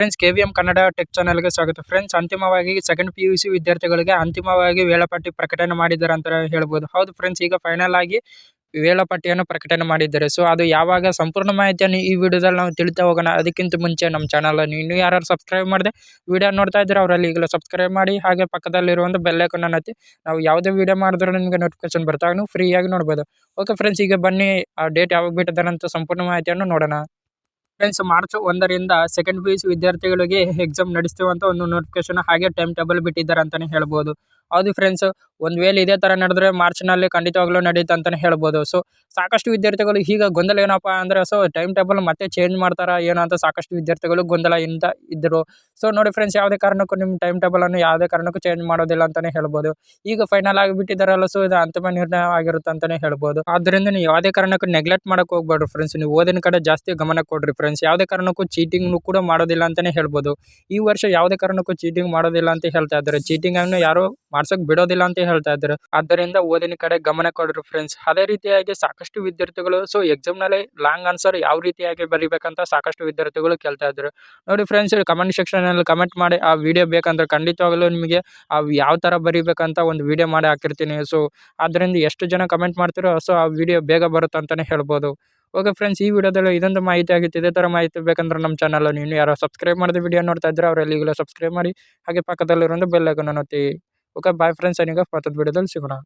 Friends ಕೆವಿಎಂ Kannada tech ಚಾನೆಲ್‌ಗೆ ಸ್ವಾಗತ. Friends ಅಂತಿಮವಾಗಿ ಸೆಕೆಂಡ್ ಪಿಯುಸಿ ವಿದ್ಯಾರ್ಥಿಗಳಿಗೆ ಅಂತಿಮವಾಗಿ ವೇಳಾಪಟ್ಟಿ ಪ್ರಕಟಣೆ ಮಾಡಿದ್ದಾರೆ ಅಂತ ಹೇಳ್ಬೋದು. ಹೌದು ಫ್ರೆಂಡ್ಸ್, ಈಗ ಫೈನಲ್ ಆಗಿ ವೇಳಾಪಟ್ಟಿಯನ್ನು ಪ್ರಕಟಣೆ ಮಾಡಿದ್ದಾರೆ. ಸೊ ಅದು ಯಾವಾಗ ಸಂಪೂರ್ಣ ಮಾಹಿತಿಯನ್ನು ಈ ವಿಡಿಯೋದಲ್ಲಿ ನಾವು ತಿಳಿತಾ ಹೋಗೋಣ. ಅದಕ್ಕಿಂತ ಮುಂಚೆ ನಮ್ಮ ಚಾನಲ್ ಅನ್ನು ಇನ್ನೂ ಯಾರು ಸಬ್ಸ್ಕ್ರೈಬ್ ಮಾಡದೆ ವಿಡಿಯೋ ನೋಡ್ತಾ ಇದ್ದಾರೆ ಅವರಲ್ಲಿ ಈಗಲೇ ಸಬ್ಸ್ಕ್ರೈಬ್ ಮಾಡಿ, ಹಾಗೆ ಪಕ್ಕದಲ್ಲಿರುವಂಥ ಬೆಲ್ ಐಕಾನ್ ಅನ್ನು ಒತ್ತಿ. ನಾವು ಯಾವುದೇ ವಿಡಿಯೋ ಮಾಡಿದ್ರೂ ನಿಮಗೆ ನೋಟಿಫಿಕೇಶನ್ ಬರ್ತಾವೆ, ನೀವು ಫ್ರೀಯಾಗಿ ನೋಡ್ಬೋದು. ಓಕೆ ಫ್ರೆಂಡ್ಸ್, ಈಗ ಬನ್ನಿ ಆ ಡೇಟ್ ಯಾವಾಗ ಬಿಟ್ಟಿದ್ದಾರೆ ಅಂತ ಸಂಪೂರ್ಣ ಮಾಹಿತಿಯನ್ನು ನೋಡೋಣ. ಫ್ರೆಂಡ್ಸ್, ಮಾರ್ಚ್ 1ರಿಂದ ಸೆಕೆಂಡ್ ಪಿಯುಸಿ ವಿದ್ಯಾರ್ಥಿಗಳಿಗೆ ಎಕ್ಸಾಮ್ ನಡೆಸ್ತೀವಿ ಅಂತ ಒಂದು ನೋಟಿಫಿಕೇಶನ್ ಹಾಗೆ ಟೈಮ್ ಟೇಬಲ್ ಬಿಟ್ಟಿದ್ದಾರೆ ಅಂತಾನೆ ಹೇಳ್ಬೋದು. ಹೌದು ಫ್ರೆಂಡ್ಸ್, ಒಂದು ವೇಳೆ ಇದೇ ಥರ ನಡೆದ್ರೆ ಮಾರ್ಚ್ನಲ್ಲಿ ಖಂಡಿತವಾಗ್ಲೂ ನಡೆಯುತ್ತೆ ಅಂತಾನೆ ಹೇಳ್ಬೋದು. ಸೊ ಸಾಕಷ್ಟು ವಿದ್ಯಾರ್ಥಿಗಳು ಈಗ ಗೊಂದಲ ಏನಪ್ಪಾ ಅಂದರೆ, ಸೊ ಟೈಮ್ ಟೇಬಲ್ ಮತ್ತೆ ಚೇಂಜ್ ಮಾಡ್ತಾರಾ ಏನೋ ಅಂತ ಸಾಕಷ್ಟು ವಿದ್ಯಾರ್ಥಿಗಳು ಗೊಂದಲದಿಂದ ಇದ್ದರು. ಸೊ ನೋಡಿ ಫ್ರೆಂಡ್ಸ್, ಯಾವುದೇ ಕಾರಣಕ್ಕೂ ನಿಮ್ಮ ಟೈಮ್ ಟೇಬಲ್ ಅನ್ನು ಯಾವುದೇ ಕಾರಣಕ್ಕೂ ಚೇಂಜ್ ಮಾಡೋದಿಲ್ಲ ಅಂತಾನೆ ಹೇಳ್ಬೋದು. ಈಗ ಫೈನಲ್ ಆಗಿಬಿಟ್ಟಿದ್ದಾರಲ್ಲ, ಸೊ ಇದು ಅಂತಿಮ ನಿರ್ಣಯ ಆಗಿರುತ್ತೆ ಅಂತಾನೆ ಹೇಳ್ಬೋದು. ಆದ್ದರಿಂದ ನೀವು ಯಾವುದೇ ಕಾರಣಕ್ಕೂ ನೆಗ್ಲೆಕ್ಟ್ ಮಾಡಕ್ಕೆ ಹೋಗ್ಬೇಡ್ರಿ ಫ್ರೆಂಡ್ಸ್. ನೀವು ಓದಿನ ಕಡೆ ಜಾಸ್ತಿ ಗಮನ ಕೊಡ್ರಿ ಫ್ರೆಂಡ್ಸ್. ಯಾವುದೇ ಕಾರಣಕ್ಕೂ ಚೀಟಿಂಗ್ ಕೂಡ ಮಾಡೋದಿಲ್ಲ ಅಂತಾನೆ ಹೇಳ್ಬೋದು. ಈ ವರ್ಷ ಯಾವುದೇ ಕಾರಣಕ್ಕೂ ಚೀಟಿಂಗ್ ಮಾಡೋದಿಲ್ಲ ಅಂತ ಹೇಳ್ತಾ ಇದ್ದಾರೆ. ಚೀಟಿಂಗ್ ಅನ್ನು ಯಾರು ಮಾಡ್ಸಕ್ ಬಿಡೋದಿಲ್ಲ ಅಂತ ಹೇಳ್ತಾ ಇದ್ದಾರೆ. ಆದ್ದರಿಂದ ಓದಿನ ಕಡೆ ಗಮನ ಕೊಡ್ರಿ ಫ್ರೆಂಡ್ಸ್. ಅದೇ ರೀತಿಯಾಗಿ ಸಾಕಷ್ಟು ವಿದ್ಯಾರ್ಥಿಗಳು ಸೊ ಎಕ್ಸಾಮ್ ನಲ್ಲಿ ಲಾಂಗ್ ಆನ್ಸರ್ ಯಾವ ರೀತಿಯಾಗಿ ಬರಿಬೇಕಂತ ಸಾಕಷ್ಟು ವಿದ್ಯಾರ್ಥಿಗಳು ಕೇಳ್ತಾ ಇದ್ದಾರೆ. ನೋಡಿ ಫ್ರೆಂಡ್ಸ್, ಕಮೆಂಟ್ ಸೆಕ್ಷನ್ ಅಲ್ಲಿ ಕಮೆಂಟ್ ಮಾಡಿ ಆ ವಿಡಿಯೋ ಬೇಕಂದ್ರೆ ಖಂಡಿತವಾಗ್ಲೂ ನಿಮಗೆ ಯಾವ ತರ ಬರಿಬೇಕಂತ ಒಂದು ವಿಡಿಯೋ ಮಾಡಿ ಹಾಕಿರ್ತೀನಿ. ಸೊ ಆದ್ದರಿಂದ ಎಷ್ಟು ಜನ ಕಮೆಂಟ್ ಮಾಡ್ತಿರೋ ಸೊ ಆ ವಿಡಿಯೋ ಬೇಗ ಬರುತ್ತೆ ಅಂತಾನೆ ಹೇಳ್ಬೋದು. ಓಕೆ ಫ್ರೆಂಡ್ಸ್, ಈ ವಿಡಿಯೋದಲ್ಲಿ ಇದೊಂದು ಮಾಹಿತಿ ಆಗಿತ್ತು. ಇದೇ ತರ ಮಾಹಿತಿ ಬೇಕಂದ್ರೆ ನಮ್ಮ ಚಾನಲ್ ಅನ್ನು ಇನ್ನೂ ಯಾರು ಸಬ್ಸ್ಕ್ರೈಬ್ ಮಾಡದೆ ವಿಡಿಯೋ ನೋಡ್ತಾ ಇದ್ರೆ ಅವರಲ್ಲಿ ಈಗಲೇ ಸಬ್ಸ್ಕ್ರೈಬ್ ಮಾಡಿ, ಹಾಗೆ ಪಕ್ಕದಲ್ಲಿರೋ ಬೆಲ್ ಐಕಾನ್ ಅನ್ನು ಒತ್ತಿ. ಓಕೆ ಬಾಯ್ ಫ್ರೆಂಡ್ಸ್, ಈಗ ಮತ್ತೊಂದು ವಿಡಿಯೋದಲ್ಲಿ ಸಿಗೋಣ.